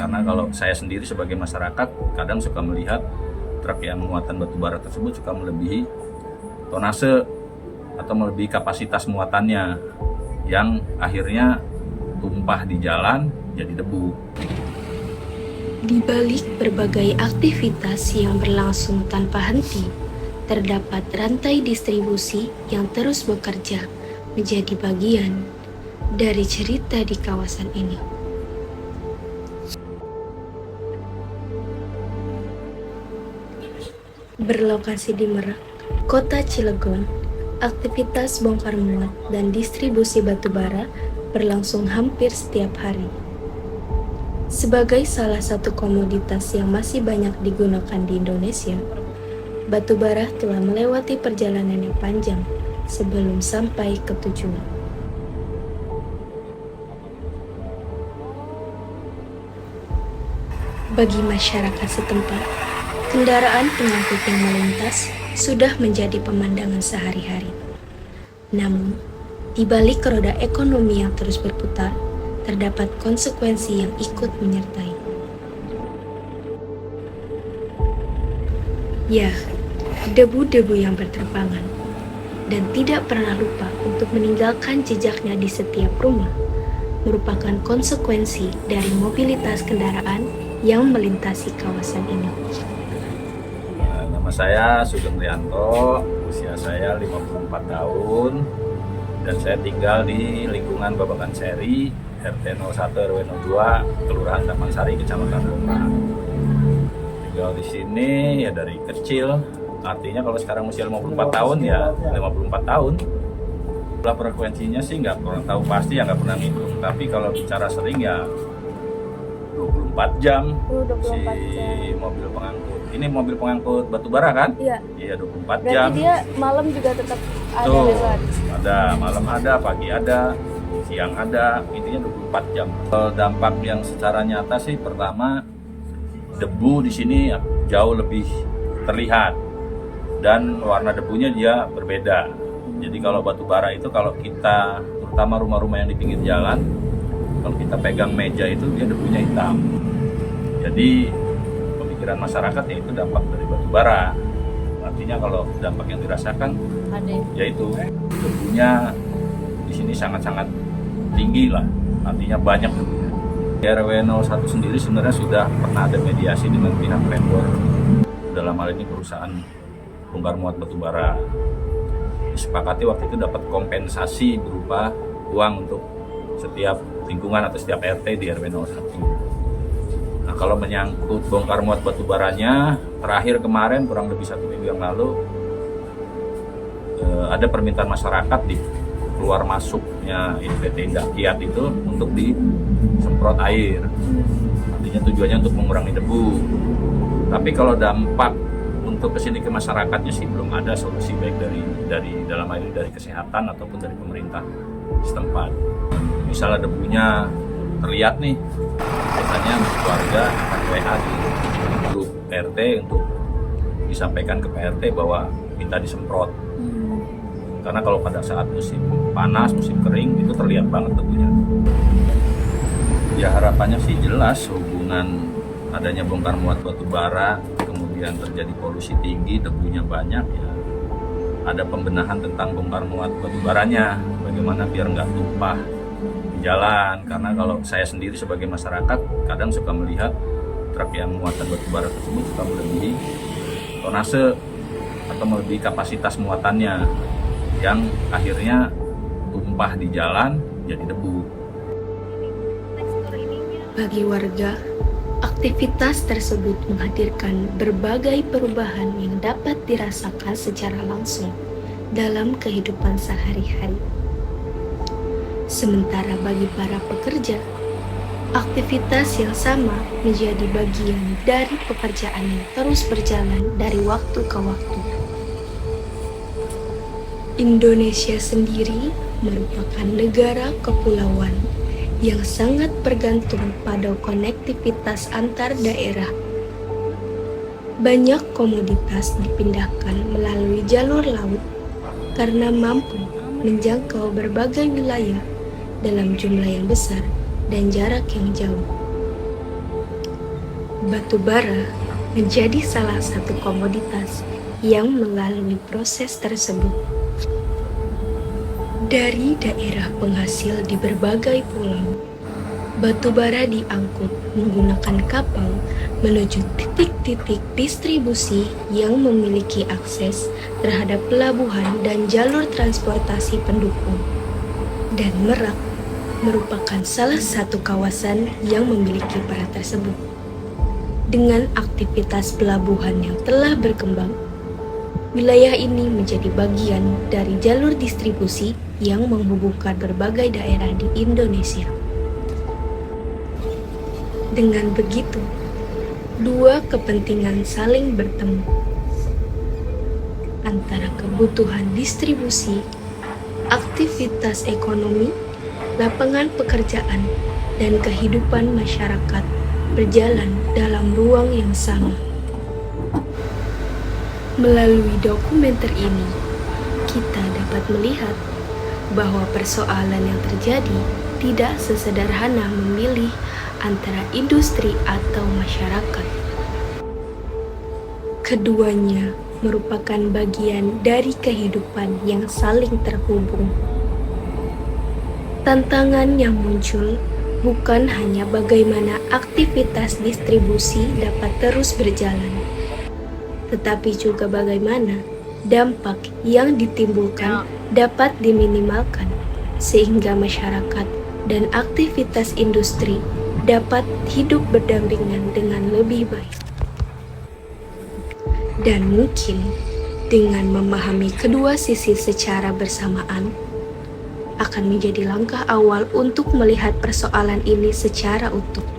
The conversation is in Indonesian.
Karena kalau saya sendiri sebagai masyarakat kadang suka melihat truk yang muatan batu bara tersebut suka melebihi tonase atau melebihi kapasitas muatannya, yang akhirnya tumpah di jalan jadi debu. Di balik berbagai aktivitas yang berlangsung tanpa henti, terdapat rantai distribusi yang terus bekerja menjadi bagian dari cerita di kawasan ini. Berlokasi di Merak, Kota Cilegon, aktivitas bongkar muat dan distribusi batu bara berlangsung hampir setiap hari. Sebagai salah satu komoditas yang masih banyak digunakan di Indonesia, batu bara telah melewati perjalanan yang panjang sebelum sampai ke tujuan. Bagi masyarakat setempat, kendaraan pengangkut yang melintas sudah menjadi pemandangan sehari-hari. Namun, di balik roda ekonomi yang terus berputar, terdapat konsekuensi yang ikut menyertai. Ya, debu-debu yang berterbangan dan tidak pernah lupa untuk meninggalkan jejaknya di setiap rumah merupakan konsekuensi dari mobilitas kendaraan yang melintasi kawasan ini. Nama saya Sugeng Rianto, usia saya 54 tahun, dan saya tinggal di lingkungan Babakan Seri, RT 01 RW 02, Kelurahan Taman Sari, Kecamatan Roma. Tinggal di sini ya dari kecil, artinya kalau sekarang usia 54 tahun ya 54 tahun. Lah frekuensinya sih nggak pernah tahu pasti, ya nggak pernah ngitung, tapi kalau bicara sering ya 24 jam. 24 si jam. mobil pengangkut. Ini mobil pengangkut batu bara kan? Iya. Iya, 24 Berarti jam. dia malam juga tetap ada Tuh, lewat. ada malam, ada pagi, ada siang, ada, intinya 24 jam. Dampak yang secara nyata sih, pertama debu di sini jauh lebih terlihat dan warna debunya dia berbeda. Jadi kalau batu bara itu, kalau kita, terutama rumah-rumah yang di pinggir jalan, kalau kita pegang meja itu dia debunya hitam. Jadi pemikiran masyarakat ya itu dampak dari batu bara. Artinya kalau dampak yang dirasakan yaitu debunya di sini sangat-sangat tinggi lah. Artinya banyak debunya. RW 01 sendiri sebenarnya sudah pernah ada mediasi dengan pihak vendor, dalam hal ini perusahaan bongkar muat batu bara. Disepakati waktu itu dapat kompensasi berupa uang untuk setiap lingkungan atau setiap RT di RW 01. Nah, kalau menyangkut bongkar muat batu baranya, terakhir kemarin kurang lebih 1 minggu yang lalu ada permintaan masyarakat di keluar masuknya PT Indah Kiat itu untuk disemprot air. Artinya tujuannya untuk mengurangi debu. Tapi kalau dampak untuk kesini ke masyarakatnya sih belum ada solusi baik dari dalam hal ini dari kesehatan ataupun dari pemerintah setempat. Misalnya debunya terlihat nih, biasanya warga akan WA di grup RT untuk disampaikan ke PRT bahwa minta disemprot. Karena kalau pada saat musim panas, musim kering itu terlihat banget debunya. Ya harapannya sih jelas, hubungan adanya bongkar muat batu bara, kemudian terjadi polusi tinggi, debunya banyak, ya ada pembenahan tentang bongkar muat batu baranya, bagaimana biar nggak tumpah di jalan. Karena kalau saya sendiri sebagai masyarakat kadang suka melihat truk yang muatan batu bara tersebut suka melebihi tonase atau melebihi kapasitas muatannya, yang akhirnya tumpah di jalan jadi debu. Bagi warga, aktivitas tersebut menghadirkan berbagai perubahan yang dapat dirasakan secara langsung dalam kehidupan sehari-hari. Sementara bagi para pekerja, aktivitas yang sama menjadi bagian dari pekerjaan yang terus berjalan dari waktu ke waktu. Indonesia sendiri merupakan negara kepulauan yang sangat bergantung pada konektivitas antar daerah. Banyak komoditas dipindahkan melalui jalur laut karena mampu menjangkau berbagai wilayah dalam jumlah yang besar dan jarak yang jauh. Batu bara menjadi salah satu komoditas yang melalui proses tersebut. Dari daerah penghasil di berbagai pulau, batu bara diangkut menggunakan kapal menuju titik-titik distribusi yang memiliki akses terhadap pelabuhan dan jalur transportasi pendukung. Dan Merak merupakan salah satu kawasan yang memiliki peran tersebut. Dengan aktivitas pelabuhan yang telah berkembang, wilayah ini menjadi bagian dari jalur distribusi yang menghubungkan berbagai daerah di Indonesia. Dengan begitu, dua kepentingan saling bertemu antara kebutuhan distribusi, aktivitas ekonomi, lapangan pekerjaan, dan kehidupan masyarakat berjalan dalam ruang yang sama. Melalui dokumenter ini, kita dapat melihat bahwa persoalan yang terjadi tidak sesederhana memilih antara industri atau masyarakat. Keduanya merupakan bagian dari kehidupan yang saling terhubung. Tantangan yang muncul bukan hanya bagaimana aktivitas distribusi dapat terus berjalan, tetapi juga bagaimana dampak yang ditimbulkan dapat diminimalkan sehingga masyarakat dan aktivitas industri dapat hidup berdampingan dengan lebih baik. Dan mungkin dengan memahami kedua sisi secara bersamaan akan menjadi langkah awal untuk melihat persoalan ini secara utuh.